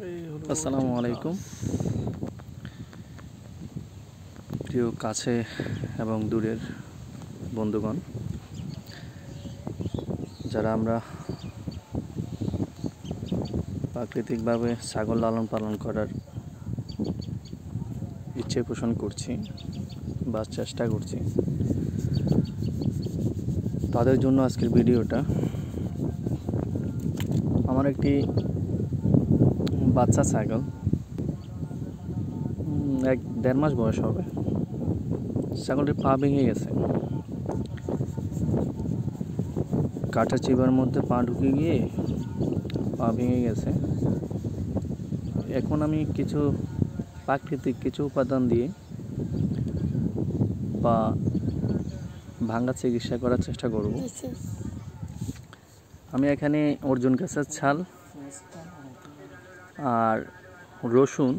আসসালামু আলাইকুম প্রিয় কাছে এবং দূরের বন্ধুগণ, যারা আমরা প্রাকৃতিকভাবে ছাগল লালন পালন করার ইচ্ছে পোষণ করছি বা চেষ্টা করছি, তাদের জন্য আজকের ভিডিওটা। আমার একটি বাচ্চা ছাগল, 1-1.5 মাস বয়স হবে। ছাগলটির পা ভেঙে গেছে, কাঠের চিবার মধ্যে পা ঢুকে গিয়ে পা ভেঙে গেছে। এখন আমি কিছু প্রাকৃতিক কিছু উপাদান দিয়ে পা ভাঙা চিকিৎসা করার চেষ্টা করব। আমি এখানে অর্জুন গাছের ছাল আর রসুন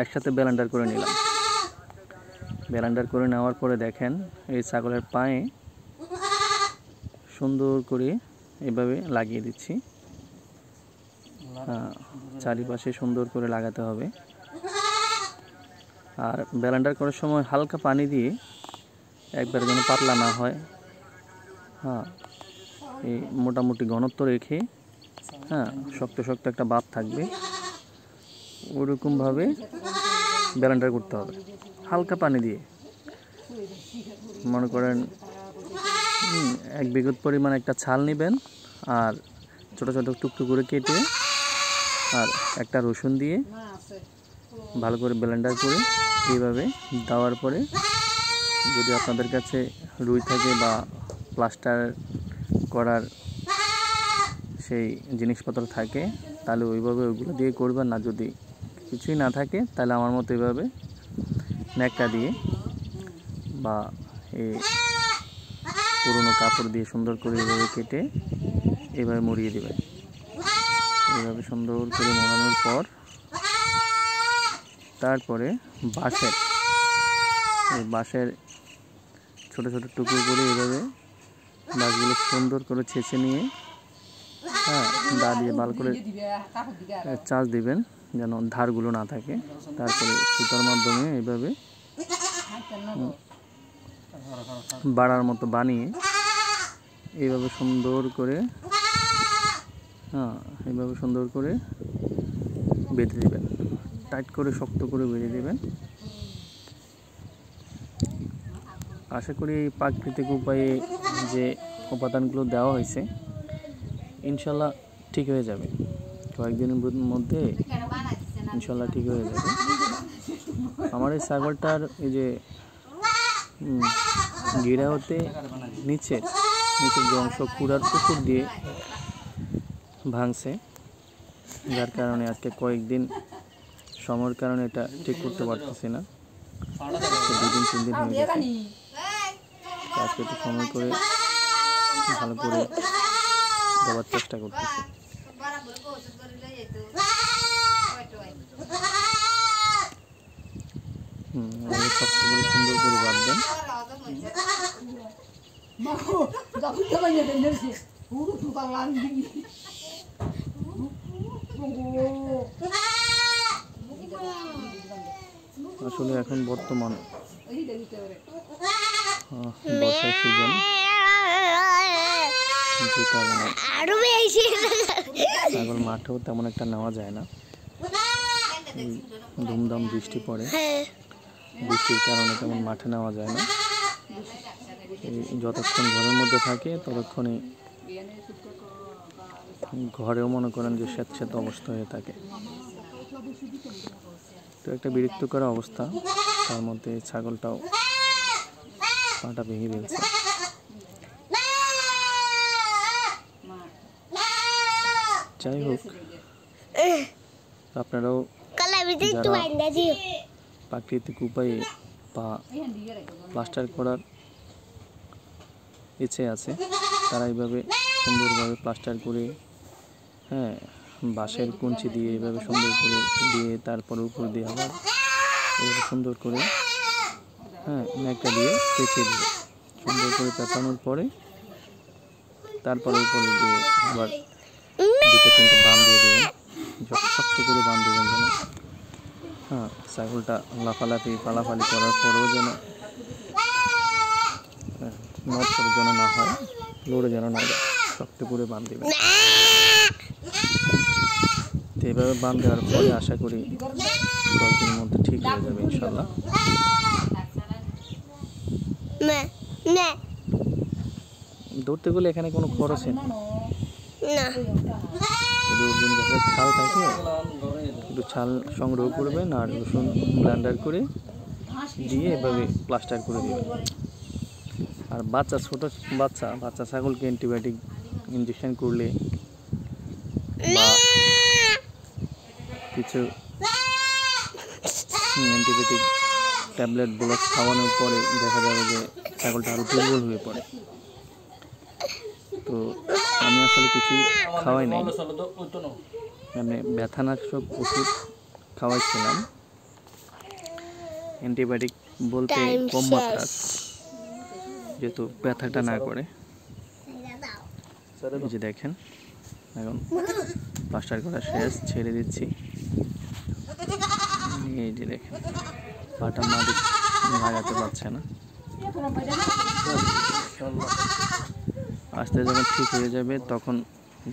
একসাথে ব্লেন্ডার করে নিলাম। ব্লেন্ডার করে নেওয়ার পরে দেখেন, এই ছাগলের পায়ে সুন্দর করে এভাবে লাগিয়ে দিচ্ছি। চারিপাশে সুন্দর করে লাগাতে হবে। আর ব্লেন্ডার করার সময় হালকা পানি দিয়ে, একবার যেন পাতলা না হয়, এই মোটামুটি ঘনত্ব রেখে, শক্ত শক্ত একটা ভাব থাকবে, ওরকমভাবে ব্লেন্ডার করতে হবে। হালকা পানি দিয়ে, মনে করেন 1 বিঘত পরিমাণ একটা ছাল নেবেন, আর ছোটো ছোটো টুকটুক করে কেটে আর একটা রসুন দিয়ে ভালো করে ব্লেন্ডার করে এইভাবে দেওয়ার পরে, যদি আপনাদের কাছে রুই থাকে বা প্লাস্টার করার সেই জিনিসপত্র থাকে, তাহলে ওইভাবে ওইগুলো দিয়ে করবেন। না যদি কিছুই না থাকে, তাহলে আমার মতো এইভাবে ন্যাকড়া দিয়ে বা এই পুরনো কাপড় দিয়ে সুন্দর করে এইভাবে কেটে এইভাবে মুড়িয়ে দেবেন। এইভাবে সুন্দর করে মোড়ানোর পর তারপরে বাঁশের ছোট ছোট টুকরো করে এইভাবে বাঁশগুলো সুন্দর করে ছেঁচে নিয়ে দা দিয়ে ভালো করে চাষ দিবেন, যেন ধারগুলো না থাকে। তারপরে সুতার মাধ্যমে এইভাবে বাড়ার মতো বানিয়ে এইভাবে সুন্দর করে বেঁধে দিবেন। টাইট করে শক্ত করে বেঁধে দিবেন। আশা করি এই প্রাকৃতিক উপায়ে যে উপাদানগুলো দেওয়া হয়েছে, ইনশাল্লাহ ঠিক হয়ে যাবে। কয়েকদিনের মধ্যে ইনশাল্লাহ ঠিক হয়ে যাবে। আমার এই ছাগলটার এই যে গিরা হতে নিচের যে অংশ কুড়ার পুকুর দিয়ে ভাঙছে, যার কারণে আজকে কয়েকদিন সময়ের কারণে এটা ঠিক করতে পারতেছি না। 2-3 দিন হয়ে গেছে। আজকে একটু সময় করে ভালো করে দেওয়ার চেষ্টা করতেছি। শক্ত করে সুন্দর করে বাঁধবেন। আসলে এখন বর্তমান বর্ষার সিজন, যে কারণে ছাগল মাঠেও তেমন একটা নেওয়া যায় না। ধুমধাম বৃষ্টি পড়ে, বৃষ্টির কারণে তেমন মাঠে নেওয়া যায় না। যতক্ষণ ঘরের মধ্যে থাকে ততক্ষণই ঘরেও মনে করেন যে স্যাঁতস্যাঁত অবস্থা হয়ে থাকে। তো একটা বিরক্ত করা অবস্থা। তার মধ্যে ছাগলটাও পাটা ভেঙে ফেলছে। যাই হোক, আপনারাও প্রাকৃতিক উপায়ে পা প্লাস্টার করার ইচ্ছে আছে, তারা এইভাবে সুন্দরভাবে প্লাস্টার করে, বাঁশের কুঞ্চি দিয়ে এইভাবে সুন্দর করে দিয়ে, তারপর উপর দিয়ে আবার এইভাবে সুন্দর করে ন্যাকড়া দিয়ে পেঁচিয়ে দেবে। সুন্দর করে পেঁচানোর পরে তারপরে উপরে দিয়ে আবার 2-3 বাঁধ দিয়ে দেবেন। যত শক্ত করে বাঁধ দেবেন হ্যাঁ, ছাগলটা লাফালাফি পালাফালি করার পরেও যেন নড়চড় যেন না হয়, লড়ে যেন না যায়, শক্ত করে বাঁধ দেবেন। তো এইভাবে বাঁধ দেওয়ার পরে আশা করি কয়েকদিনের মধ্যে ঠিক হয়ে যাবে ইনশাল্লাহ। ধরতে গেলে এখানে কোনো খরচ নেই, যদি অর্জুন গাছের ছাল থাকে একটু ছাল সংগ্রহ করবেন আর রসুন ব্লেন্ডার করে দিয়ে এভাবে প্লাস্টার করে দেবেন। আর ছোট বাচ্চা ছাগলকে অ্যান্টিবায়োটিক ইঞ্জেকশন করলে বা কিছু অ্যান্টিবায়োটিক ট্যাবলেট ব্লক খাওয়ানোর পরে দেখা যাবে যে ছাগলটা আরও দুর্বল হয়ে পড়ে। তো আমি আসলে কিছুই খাওয়াই নাই, মানে ব্যথানাশক ওষুধ খাওয়াইছিলাম, অ্যান্টিবায়োটিক বলতে কম মাত্রার, যেহেতু ব্যথাটা না করে। এই যে দেখেন এখন প্লাস্টার করা শেষ, ছেড়ে দিচ্ছি। এই যে দেখেন পাটা মাটি লাগাতে পারছে না, আস্তে যখন ঠিক হয়ে যাবে তখন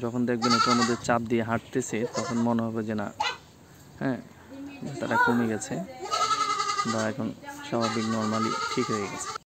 যখন দেখবেন এটার মধ্যে চাপ দিয়ে হাঁটতেছে তখন মনে হবে যে না, হ্যাঁ ব্যথাটা কমে গেছে বা এখন স্বাভাবিক নর্মালি ঠিক হয়ে গেছে।